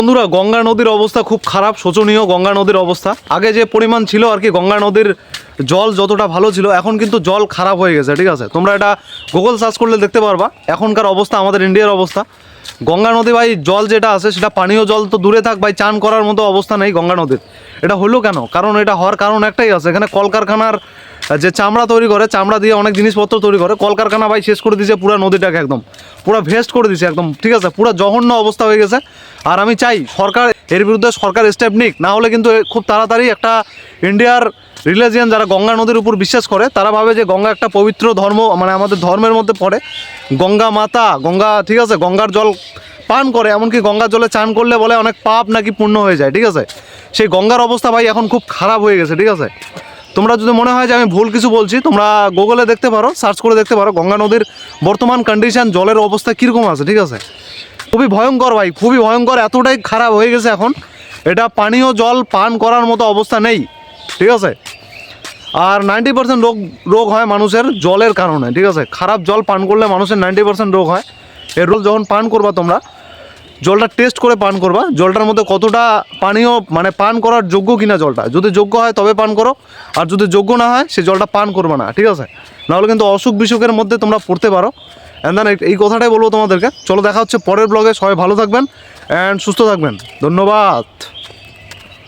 বন্ধুরা, গঙ্গা নদীর অবস্থা খুব খারাপ, শোচনীয় গঙ্গা নদীর অবস্থা। আগে যে পরিমাণ ছিল আর কি, গঙ্গা নদীর জল যতটা ভালো ছিল, এখন কিন্তু জল খারাপ হয়ে গেছে। ঠিক আছে, তোমরা এটা গুগল সার্চ করলে দেখতে পারবা এখনকার অবস্থা, আমাদের ইন্ডিয়ার অবস্থা। গঙ্গা নদী ভাই, জল যেটা আছে সেটা পানীয় জল তো দূরে থাক ভাই, চান করার মতো অবস্থা নেই গঙ্গা নদীর। এটা হলো কেন? কারণ এটা হওয়ার কারণ একটাই আছে, এখানে কলকারখানার যে চামড়া তৈরি করে, চামড়া দিয়ে অনেক জিনিসপত্র তৈরি করে, কলকারখানা ভাই শেষ করে দিয়েছে পুরো নদীটাকে, একদম পুরো ভেস্ট করে দিয়েছে একদম। ঠিক আছে, পুরো জঘন্য অবস্থা হয়ে গেছে। আর আমি চাই সরকার এর বিরুদ্ধে সরকার স্টেপ নিক, না হলে কিন্তু খুব তাড়াতাড়ি একটা ইন্ডিয়ার রিলিজিয়ান যারা গঙ্গা নদীর উপর বিশ্বাস করে, তারা ভাবে যে গঙ্গা একটা পবিত্র ধর্ম, মানে আমাদের ধর্মের মধ্যে পড়ে গঙ্গা মাতা, গঙ্গা, ঠিক আছে, গঙ্গার জল পান করে, এমনকি গঙ্গার জলে চান করলে বলে অনেক পাপ নাকি পুণ্য হয়ে যায়। ঠিক আছে, সেই গঙ্গার অবস্থা ভাই এখন খুব খারাপ হয়ে গেছে। ঠিক আছে, তোমরা যদি মনে হয় যে আমি ভুল কিছু বলছি, তোমরা গুগলে দেখতে পারো, সার্চ করে দেখতে পারো গঙ্গা নদীর বর্তমান কন্ডিশন, জলের অবস্থা কীরকম আছে। ঠিক আছে, খুবই ভয়ঙ্কর ভাই, খুবই ভয়ঙ্কর, এতটাই খারাপ হয়ে গেছে এখন, এটা পানীয় জল পান করার মতো অবস্থা নেই। ঠিক আছে, আর 90% রোগ হয় মানুষের জলের কারণে। ঠিক আছে, খারাপ জল পান করলে মানুষের 90% রোগ হয়। এর রোগ যখন পান করবা, তোমরা জলটা টেস্ট করে পান করবা, জলটার মধ্যে কতটা পানীয়, মানে পান করার যোগ্য কিনা জলটা। যদি যোগ্য হয় তবে পান করো, আর যদি যোগ্য না হয় সে জলটা পান করবে না। ঠিক আছে, নাহলে কিন্তু অসুখ বিসুখের মধ্যে তোমরা পড়তে পারো। অ্যান্ড দেন এই কথাটাই বলবো তোমাদেরকে। চলো দেখা হচ্ছে পরের ব্লগে, সবাই ভালো থাকবেন অ্যান্ড সুস্থ থাকবেন। ধন্যবাদ।